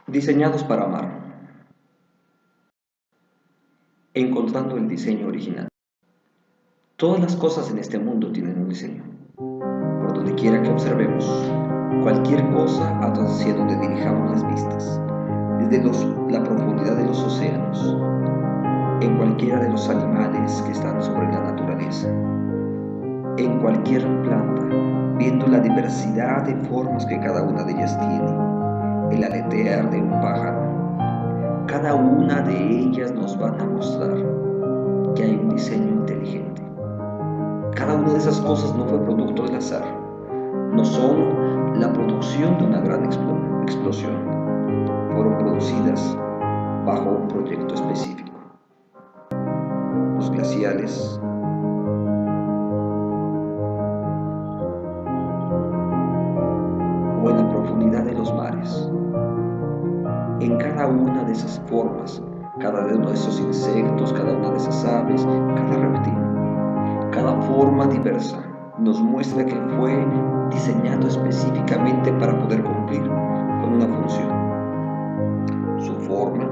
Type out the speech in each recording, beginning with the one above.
Diseñados para amar. Encontrando el diseño original. Todas las cosas en este mundo tienen un diseño. Por donde quiera que observemos, cualquier cosa hacia donde dirijamos las vistas, desde la profundidad de los océanos, en cualquiera de los animales que están sobre la naturaleza, en cualquier planta, viendo la diversidad de formas que cada una de ellas tiene, el aletear de un pájaro. Cada una de ellas nos van a mostrar que hay un diseño inteligente. Cada una de esas cosas no fue producto del azar, no son la producción de una gran explosión, fueron producidas bajo un proyecto específico. Los glaciales, o en la profundidad de los mares, en cada una de esas formas, cada uno de esos insectos, cada una de esas aves, cada reptil, cada forma diversa nos muestra que fue diseñado específicamente para poder cumplir con una función. Su forma,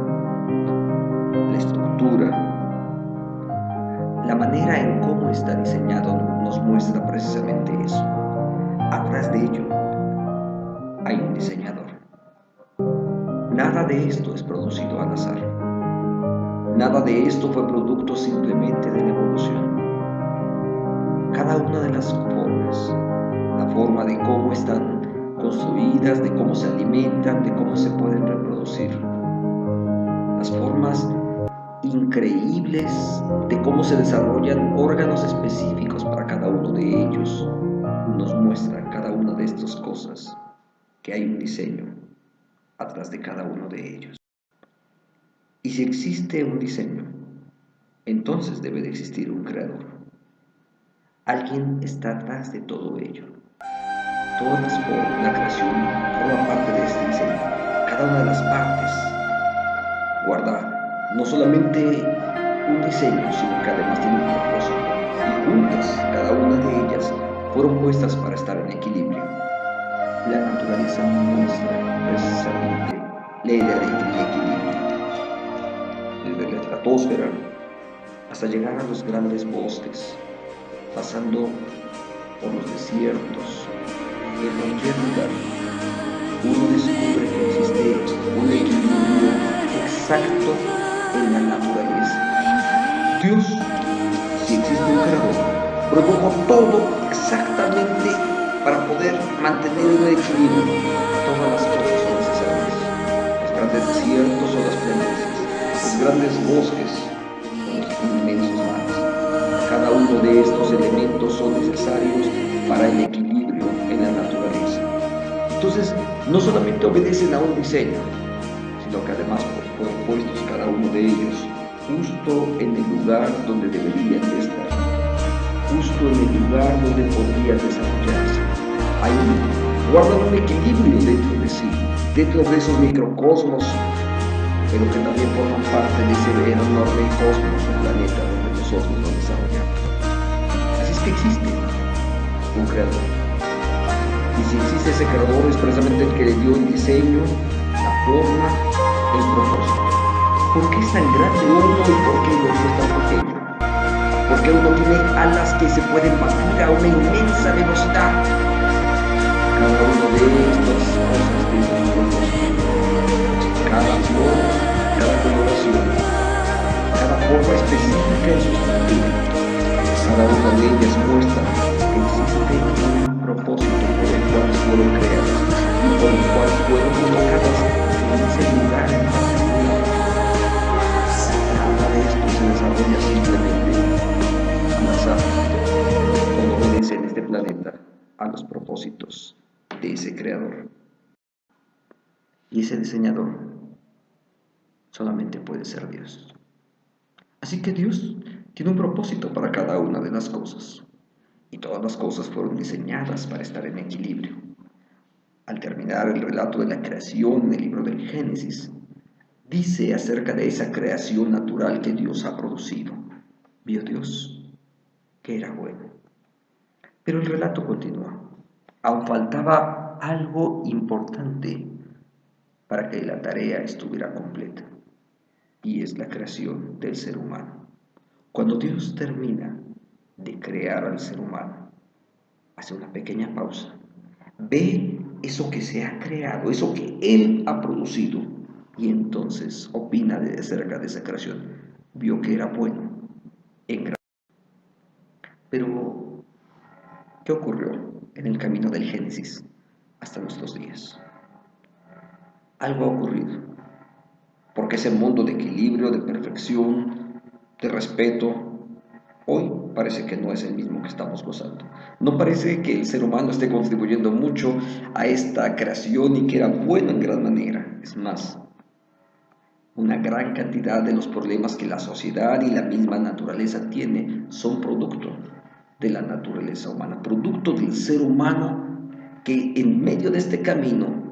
la estructura, la manera en cómo está diseñado nos muestra precisamente eso. Atrás de ello hay un diseñador. Nada de esto es producido al azar. Nada de esto fue producto simplemente de la evolución. Cada una de las formas, la forma de cómo están construidas, de cómo se alimentan, de cómo se pueden reproducir, las formas increíbles de cómo se desarrollan órganos específicos para cada uno de ellos, nos muestran cada una de estas cosas que hay un diseño atrás de cada uno de ellos. Y si existe un diseño, entonces debe de existir un creador. Alguien está atrás de todo ello. Todas las formas, la creación forma parte de este diseño. Cada una de las partes guarda no solamente un diseño, sino que además tiene un propósito. Y juntas, cada una de ellas, fueron puestas para estar en equilibrio. La naturaleza muestra precisamente la idea del equilibrio. Desde la estratosfera hasta llegar a los grandes bosques, pasando por los desiertos, en cualquier lugar, uno descubre que existe un equilibrio exacto en la naturaleza. Dios, si existe un creador, produjo todo exactamente para poder mantener un equilibrio. Todas las cosas son necesarias. Los grandes desiertos son las planicies, los grandes bosques son los inmensos mares. Cada uno de estos elementos son necesarios para el equilibrio en la naturaleza. Entonces, no solamente obedecen a un diseño, sino que además fueron puestos cada uno de ellos justo en el lugar donde deberían de estar, justo en el lugar donde podrían desarrollarse. Ahí guardan un equilibrio dentro de sí, dentro de esos microcosmos, pero que también forman parte de ese enorme cosmos, el planeta donde nosotros nos desarrollamos. Así es que existe un creador. Y si existe ese creador, es precisamente el que le dio el diseño, la forma, el propósito. ¿Por qué es tan grande uno y por qué el otro es tan pequeño? Porque uno tiene alas que se pueden batir a una inmensa velocidad. Cada uno de estas cosas tiene un propósito. Cada flor, cada coloración, cada forma específica en su estructura, cada una de ellas muestra que existe un propósito por el cual fueron creadas y por el cual fueron colocadas en ese lugar en particular. Nada de esto se desarrolla simplemente al azar. Todo obedece en este planeta a los propósitos de ese creador. Y ese diseñador solamente puede ser Dios. Así que Dios tiene un propósito para cada una de las cosas. Y todas las cosas fueron diseñadas para estar en equilibrio. Al terminar el relato de la creación en el libro del Génesis, dice acerca de esa creación natural que Dios ha producido. Vio Dios que era bueno. Pero el relato continúa. Aún faltaba algo importante para que la tarea estuviera completa, y es la creación del ser humano. Cuando Dios termina de crear al ser humano, hace una pequeña pausa, ve eso que se ha creado, eso que Él ha producido, y entonces opina acerca de esa creación. Vio que era bueno en gran. Pero, ¿qué ocurrió en el camino del Génesis hasta nuestros días? Algo ha ocurrido, porque ese mundo de equilibrio, de perfección, de respeto, hoy parece que no es el mismo que estamos gozando. No parece que el ser humano esté contribuyendo mucho a esta creación y que era bueno en gran manera. Es más, una gran cantidad de los problemas que la sociedad y la misma naturaleza tiene son producto de la naturaleza humana, producto del ser humano que en medio de este camino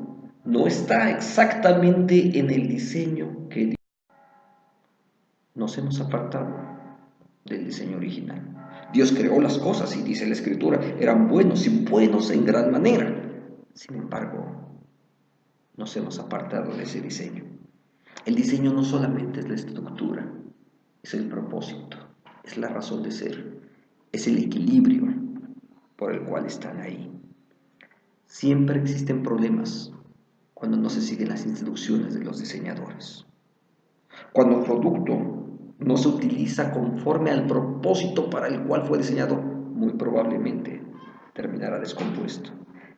no está exactamente en el diseño que Dios. Nos hemos apartado del diseño original. Dios creó las cosas y dice la Escritura, eran buenos y buenos en gran manera. Sin embargo, nos hemos apartado de ese diseño. El diseño no solamente es la estructura, es el propósito, es la razón de ser, es el equilibrio por el cual están ahí. Siempre existen problemas cuando no se siguen las instrucciones de los diseñadores. Cuando un producto no se utiliza conforme al propósito para el cual fue diseñado, muy probablemente terminará descompuesto.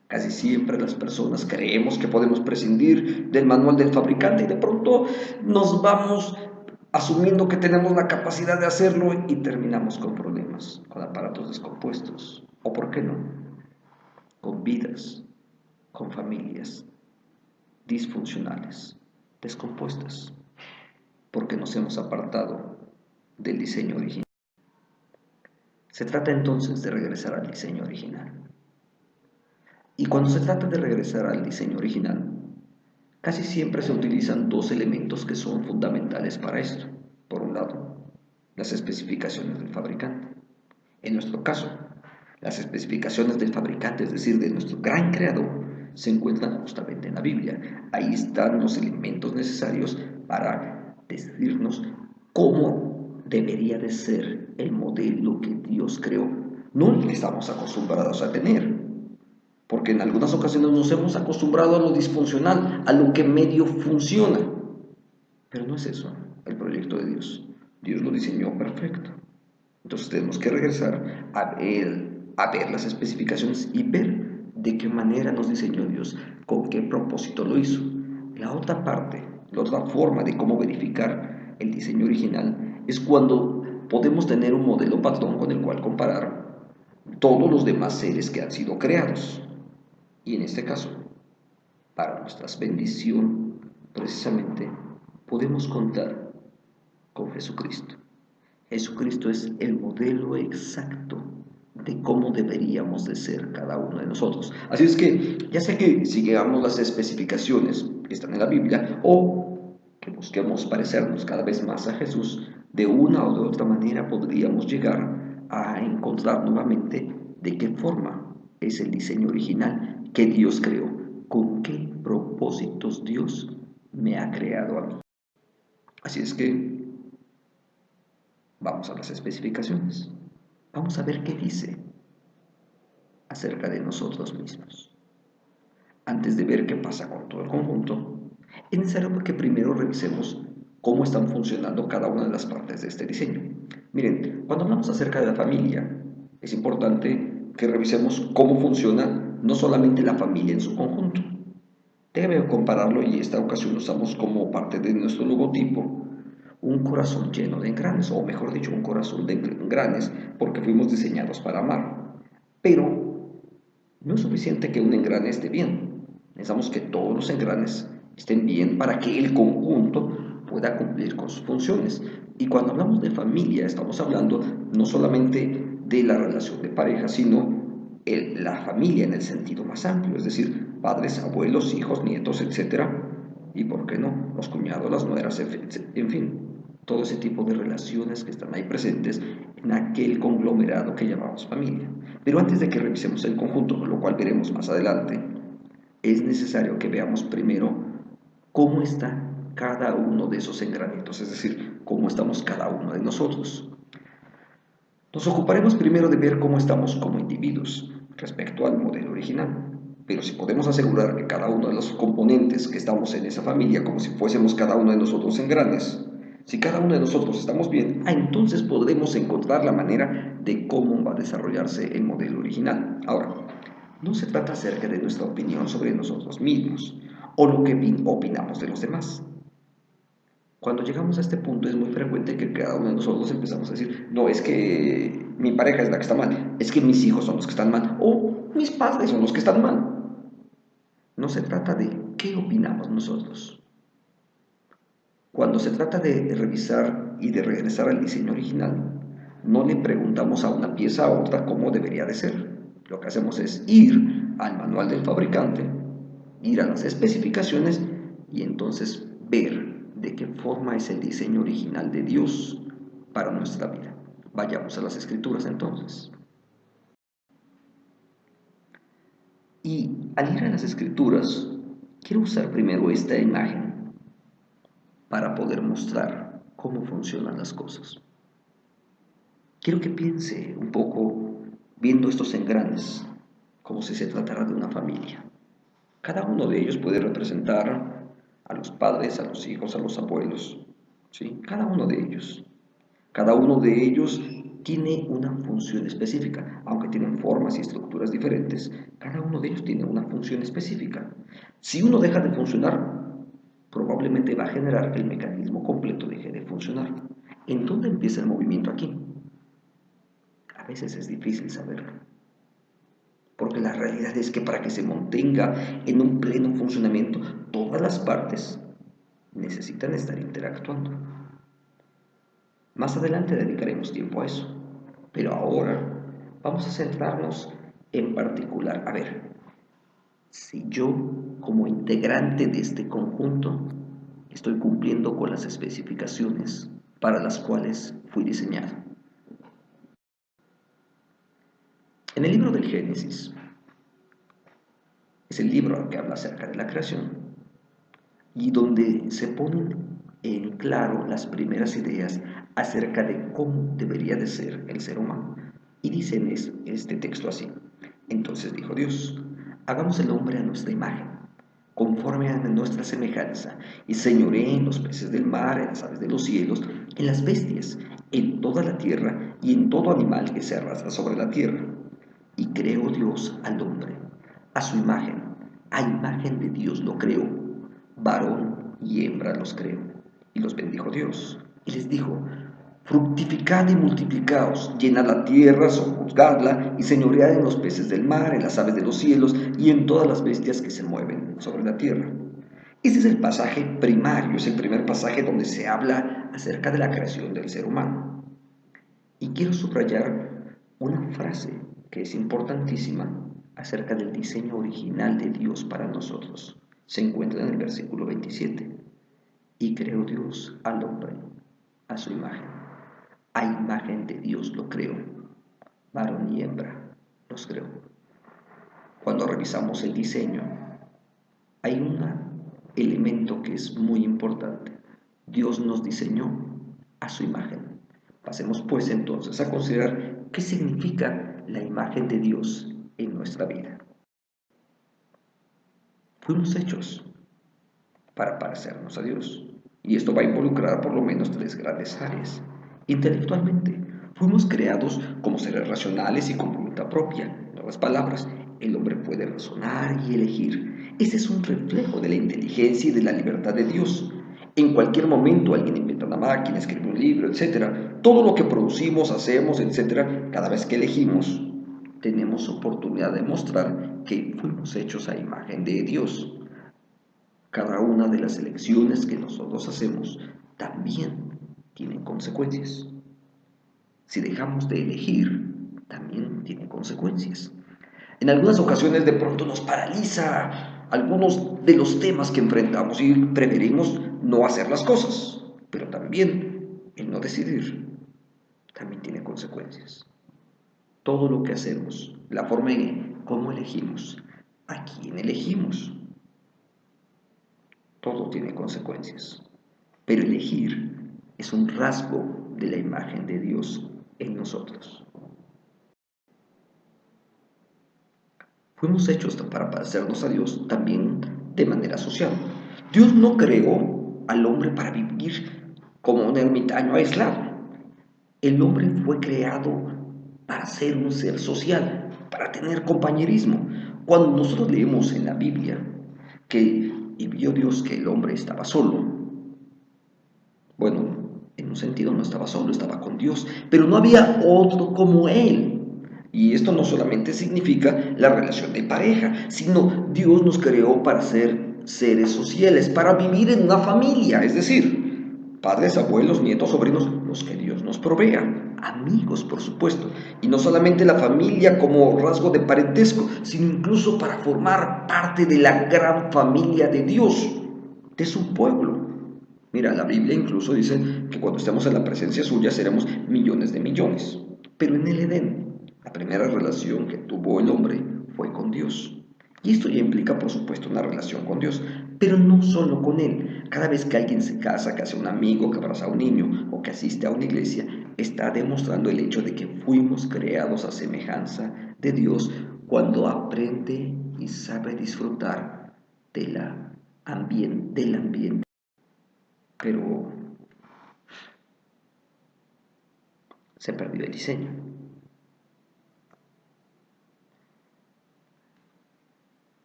Casi siempre las personas creemos que podemos prescindir del manual del fabricante y de pronto nos vamos asumiendo que tenemos la capacidad de hacerlo y terminamos con problemas, con aparatos descompuestos, o por qué no, con vidas, con familias disfuncionales, descompuestas, porque nos hemos apartado del diseño original. Se trata entonces de regresar al diseño original. Y cuando se trata de regresar al diseño original, casi siempre se utilizan dos elementos que son fundamentales para esto. Por un lado, las especificaciones del fabricante. En nuestro caso, las especificaciones del fabricante, es decir, de nuestro gran creador, se encuentran justamente en la Biblia. Ahí están los elementos necesarios para decirnos cómo debería de ser el modelo que Dios creó, no el que estamos acostumbrados a tener. Porque en algunas ocasiones nos hemos acostumbrado a lo disfuncional, a lo que medio funciona. Pero no es eso el proyecto de Dios. Dios lo diseñó perfecto. Entonces tenemos que regresar a ver las especificaciones y ver de qué manera nos diseñó Dios, con qué propósito lo hizo. La otra parte, la otra forma de cómo verificar el diseño original es cuando podemos tener un modelo patrón con el cual comparar todos los demás seres que han sido creados. Y en este caso, para nuestra bendición, precisamente, podemos contar con Jesucristo. Jesucristo es el modelo exacto de cómo deberíamos de ser cada uno de nosotros. Así es que, ya sea que sigamos las especificaciones que están en la Biblia o que busquemos parecernos cada vez más a Jesús, de una o de otra manera podríamos llegar a encontrar nuevamente de qué forma es el diseño original que Dios creó, con qué propósitos Dios me ha creado a mí. Así es que vamos a las especificaciones. Vamos a ver qué dice acerca de nosotros mismos. Antes de ver qué pasa con todo el conjunto, es necesario que primero revisemos cómo están funcionando cada una de las partes de este diseño. Miren, cuando hablamos acerca de la familia, es importante que revisemos cómo funciona no solamente la familia en su conjunto. Déjame compararlo y esta ocasión usamos como parte de nuestro logotipo un corazón lleno de engranes, o mejor dicho, un corazón de engranes, porque fuimos diseñados para amar. Pero no es suficiente que un engrane esté bien. Necesitamos que todos los engranes estén bien para que el conjunto pueda cumplir con sus funciones. Y cuando hablamos de familia, estamos hablando no solamente de la relación de pareja, sino la familia en el sentido más amplio, es decir, padres, abuelos, hijos, nietos, etc. Y por qué no, los cuñados, las nueras, en fin, todo ese tipo de relaciones que están ahí presentes en aquel conglomerado que llamamos familia. Pero antes de que revisemos el conjunto, lo cual veremos más adelante, es necesario que veamos primero cómo está cada uno de esos engranitos, es decir, cómo estamos cada uno de nosotros. Nos ocuparemos primero de ver cómo estamos como individuos respecto al modelo original. Pero si podemos asegurar que cada uno de los componentes que estamos en esa familia, como si fuésemos cada uno de nosotros engranes, si cada uno de nosotros estamos bien, entonces podremos encontrar la manera de cómo va a desarrollarse el modelo original. Ahora, no se trata acerca de nuestra opinión sobre nosotros mismos o lo que opinamos de los demás. Cuando llegamos a este punto es muy frecuente que cada uno de nosotros empezamos a decir, no, es que mi pareja es la que está mal, es que mis hijos son los que están mal, o mis padres son los que están mal. No se trata de qué opinamos nosotros. Cuando se trata de revisar y de regresar al diseño original, no le preguntamos a una pieza a otra cómo debería de ser. Lo que hacemos es ir al manual del fabricante, ir a las especificaciones y entonces ver de qué forma es el diseño original de Dios para nuestra vida. Vayamos a las escrituras entonces. Y al ir a las escrituras, quiero usar primero esta imagen para poder mostrar cómo funcionan las cosas. Quiero que piense un poco viendo estos engranes como si se tratara de una familia. Cada uno de ellos puede representar a los padres, a los hijos, a los abuelos, ¿sí? Cada uno de ellos. Cada uno de ellos tiene una función específica, aunque tienen formas y estructuras diferentes, cada uno de ellos tiene una función específica. Si uno deja de funcionar, probablemente va a generar que el mecanismo completo deje de funcionar. ¿En dónde empieza el movimiento aquí? A veces es difícil saberlo, porque la realidad es que para que se mantenga en un pleno funcionamiento, todas las partes necesitan estar interactuando. Más adelante dedicaremos tiempo a eso, pero ahora vamos a centrarnos en particular. A ver, si yo como integrante de este conjunto estoy cumpliendo con las especificaciones para las cuales fui diseñado. En el libro del Génesis, es el libro que habla acerca de la creación y donde se ponen en claro las primeras ideas acerca de cómo debería de ser el ser humano. Y dicen este texto así: entonces dijo Dios, hagamos el hombre a nuestra imagen, conforme a nuestra semejanza, y señoree en los peces del mar, en las aves de los cielos, en las bestias, en toda la tierra y en todo animal que se arrastra sobre la tierra. Y creó Dios al hombre, a su imagen, a imagen de Dios lo creó, varón y hembra los creó. Y los bendijo Dios, y les dijo, fructificad y multiplicaos, llenad la tierra, sojuzgadla, y señoread en los peces del mar, en las aves de los cielos, y en todas las bestias que se mueven sobre la tierra. Este es el pasaje primario, es el primer pasaje donde se habla acerca de la creación del ser humano. Y quiero subrayar una frase que es importantísima acerca del diseño original de Dios para nosotros. Se encuentra en el versículo 27. Y creó Dios al hombre a su imagen. A imagen de Dios lo creó. Varón y hembra los creó. Cuando revisamos el diseño, hay un elemento que es muy importante. Dios nos diseñó a su imagen. Pasemos pues entonces a considerar qué significa la imagen de Dios en nuestra vida. Fuimos hechos para parecernos a Dios, y esto va a involucrar por lo menos tres grandes áreas. Intelectualmente, fuimos creados como seres racionales y con voluntad propia. En otras palabras, el hombre puede razonar y elegir. Ese es un reflejo de la inteligencia y de la libertad de Dios. En cualquier momento alguien inventa una máquina, escribe un libro, etc. Todo lo que producimos, hacemos, etc., cada vez que elegimos, tenemos oportunidad de mostrar que fuimos hechos a imagen de Dios. Cada una de las elecciones que nosotros hacemos también tienen consecuencias. Si dejamos de elegir, también tiene consecuencias. En algunas ocasiones de pronto nos paraliza algunos de los temas que enfrentamos y preferimos no hacer las cosas. Pero también el no decidir también tiene consecuencias. Todo lo que hacemos, la forma en cómo elegimos, a quién elegimos, todo tiene consecuencias. Pero elegir es un rasgo de la imagen de Dios en nosotros. Fuimos hechos para parecernos a Dios también de manera social. Dios no creó al hombre para vivir como un ermitaño aislado. El hombre fue creado para ser un ser social, para tener compañerismo. Cuando nosotros leemos en la Biblia y vio Dios que el hombre estaba solo, bueno, en un sentido no estaba solo, estaba con Dios, pero no había otro como él. Y esto no solamente significa la relación de pareja, sino Dios nos creó para ser seres sociales, para vivir en una familia, es decir, padres, abuelos, nietos, sobrinos, los que Dios nos provea, amigos, por supuesto, y no solamente la familia como rasgo de parentesco, sino incluso para formar parte de la gran familia de Dios, de su pueblo. Mira, la Biblia incluso dice que cuando estemos en la presencia suya seremos millones de millones. Pero en el Edén, la primera relación que tuvo el hombre fue con Dios. Y esto ya implica, por supuesto, una relación con Dios, pero no solo con Él. Cada vez que alguien se casa, que hace un amigo, que abraza a un niño o que asiste a una iglesia, está demostrando el hecho de que fuimos creados a semejanza de Dios cuando aprende y sabe disfrutar del ambiente. Pero se perdió el diseño.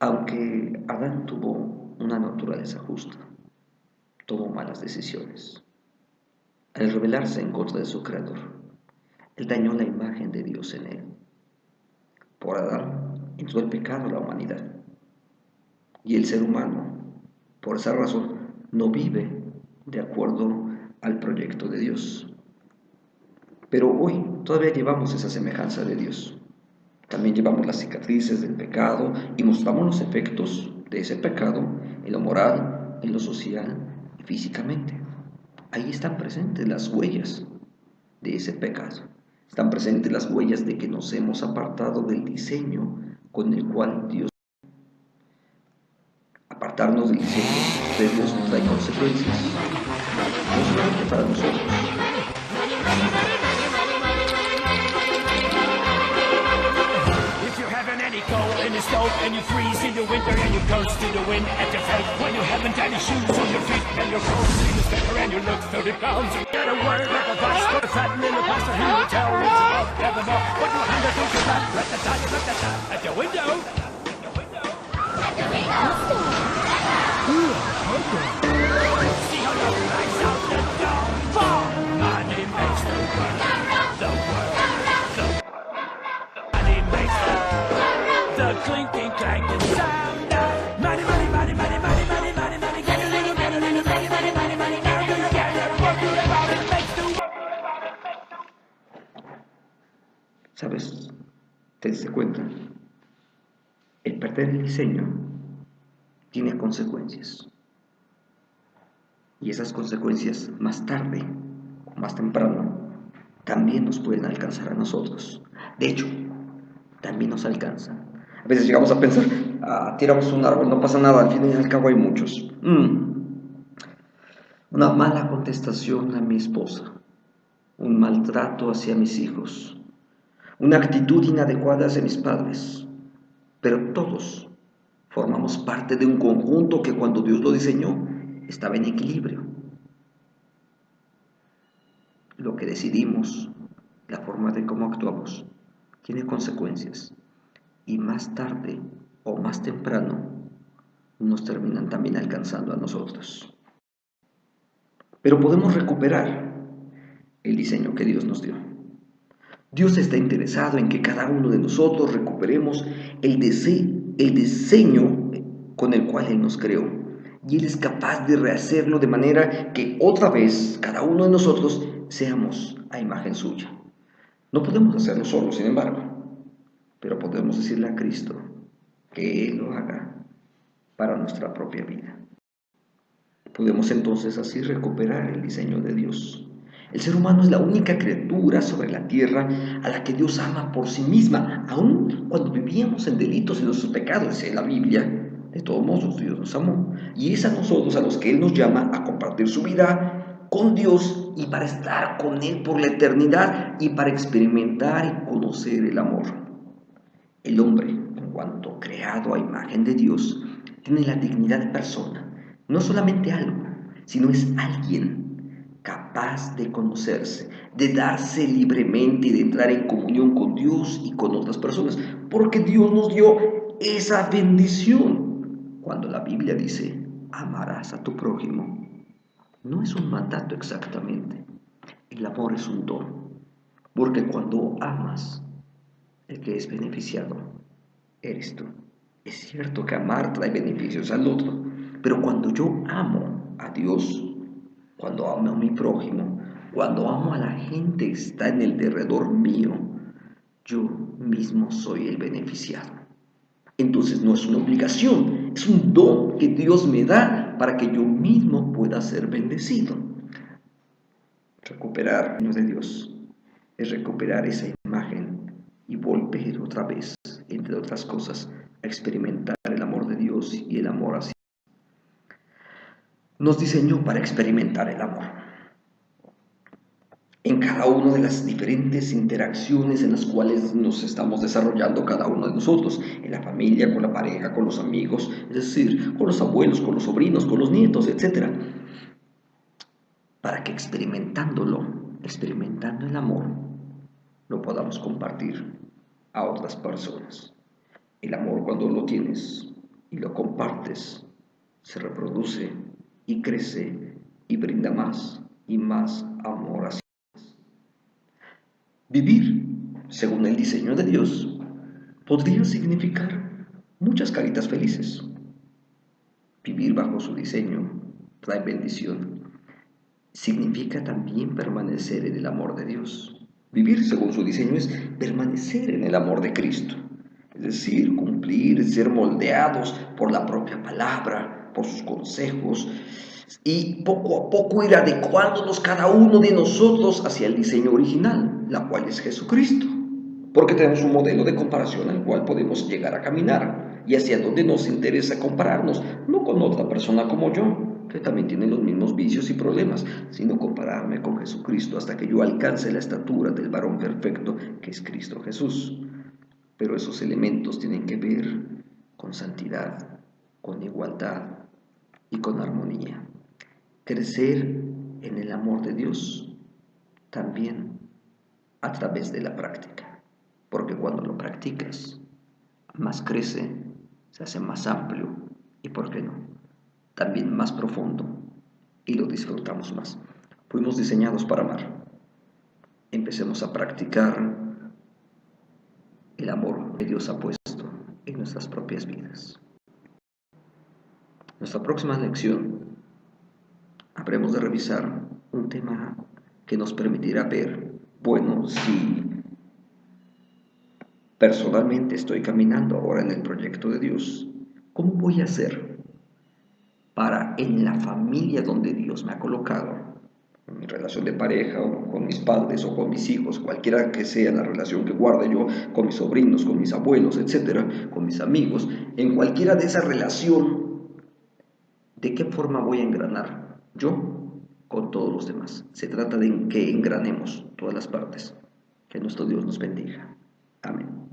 Aunque Adán tuvo una naturaleza justa, tomó malas decisiones. Al rebelarse en contra de su creador, él dañó la imagen de Dios en él. Por Adán entró el pecado a la humanidad. Y el ser humano, por esa razón, no vive de acuerdo al proyecto de Dios. Pero hoy todavía llevamos esa semejanza de Dios. También llevamos las cicatrices del pecado y mostramos los efectos de ese pecado en lo moral, en lo social y físicamente. Ahí están presentes las huellas de ese pecado. Están presentes las huellas de que nos hemos apartado del diseño con el cual Dios. Apartarnos del diseño de Dios trae consecuencias, no solamente para nosotros. In the stove and you freeze in the winter and you coast to the wind at your face when you haven't any shoes on your feet and you're cold in the stepper and you look 30 pounds. You get a word like a gosh, but a fat little pastor who will tell you it's above, never more. But you hand it to your back, let the time, at the window. See how the lights out the door. Fall. Money makes the world. Money makes the clinking, clanking sound of money, money, money, money, money, money, money, money. Get a little, money, money, money, money, money. Now do you get it? What do you about it? Makes the world. ¿Sabes? ¿Te diste cuenta? El perder el diseño tiene consecuencias. Y esas consecuencias más tarde o más temprano también nos pueden alcanzar a nosotros. De hecho, también nos alcanzan. A veces llegamos a pensar, tiramos un árbol, no pasa nada, al fin y al cabo hay muchos. Una mala contestación a mi esposa, un maltrato hacia mis hijos, una actitud inadecuada hacia mis padres. Pero todos formamos parte de un conjunto que cuando Dios lo diseñó estaba en equilibrio. Lo que decidimos, la forma de cómo actuamos, tiene consecuencias. Y más tarde o más temprano nos terminan también alcanzando a nosotros. Pero podemos recuperar el diseño que Dios nos dio. Dios está interesado en que cada uno de nosotros recuperemos el diseño con el cual Él nos creó. Y Él es capaz de rehacerlo de manera que otra vez cada uno de nosotros seamos a imagen suya. No podemos hacerlo solos, sin embargo, pero podemos decirle a Cristo que Él lo haga para nuestra propia vida. Podemos entonces así recuperar el diseño de Dios. El ser humano es la única criatura sobre la tierra a la que Dios ama por sí misma, aun cuando vivíamos en delitos y nuestros pecados, dice la Biblia. De todos modos, Dios nos amó. Y es a nosotros a los que Él nos llama a compartir su vida con Dios y para estar con Él por la eternidad y para experimentar y conocer el amor. El hombre, en cuanto creado a imagen de Dios, tiene la dignidad de persona, no solamente algo, sino es alguien capaz de conocerse, de darse libremente y de entrar en comunión con Dios y con otras personas, porque Dios nos dio esa bendición. Cuando la Biblia dice, amarás a tu prójimo, no es un mandato exactamente, el amor es un don, porque cuando amas, el que es beneficiado eres tú. Es cierto que amar trae beneficios al otro, pero cuando yo amo a Dios, cuando amo a mi prójimo, cuando amo a la gente que está en el derredor mío, yo mismo soy el beneficiado. Entonces no es una obligación, es un don que Dios me da para que yo mismo pueda ser bendecido. Recuperar de Dios es recuperar esa imagen y volver otra vez, entre otras cosas, a experimentar el amor de Dios y el amor hacia Él. Nos diseñó para experimentar el amor. En cada una de las diferentes interacciones en las cuales nos estamos desarrollando cada uno de nosotros, en la familia, con la pareja, con los amigos, es decir, con los abuelos, con los sobrinos, con los nietos, etc. Para que experimentando el amor, lo podamos compartir a otras personas. El amor, cuando lo tienes y lo compartes, se reproduce y crece y brinda más y más amor hacia Dios. Vivir según el diseño de Dios podría significar muchas caritas felices. Vivir bajo su diseño trae bendición. Significa también permanecer en el amor de Dios. Vivir según su diseño es permanecer en el amor de Cristo. Es decir, cumplir, ser moldeados por la propia palabra, por sus consejos, y poco a poco ir adecuándonos cada uno de nosotros hacia el diseño original, la cual es Jesucristo. Porque tenemos un modelo de comparación al cual podemos llegar a caminar y hacia donde nos interesa compararnos, no con otra persona como yo, que también tiene los mismos vicios y problemas, sino compararme con Jesucristo hasta que yo alcance la estatura del varón perfecto que es Cristo Jesús. Pero esos elementos tienen que ver con santidad, con igualdad y con armonía. Crecer en el amor de Dios también a través de la práctica, porque cuando lo practicas, más crece, se hace más amplio y, ¿por qué no?, también más profundo, y lo disfrutamos más. Fuimos diseñados para amar. Empecemos a practicar el amor que Dios ha puesto en nuestras propias vidas. Nuestra próxima lección habremos de revisar un tema que nos permitirá ver, bueno, si personalmente estoy caminando ahora en el proyecto de Dios, ¿cómo voy a hacer para en la familia donde Dios me ha colocado, en mi relación de pareja o con mis padres o con mis hijos, cualquiera que sea la relación que guarde yo con mis sobrinos, con mis abuelos, etcétera, con mis amigos, en cualquiera de esa relación, ¿de qué forma voy a engranar yo con todos los demás? Se trata de que engranemos todas las partes. Que nuestro Dios nos bendiga. Amén.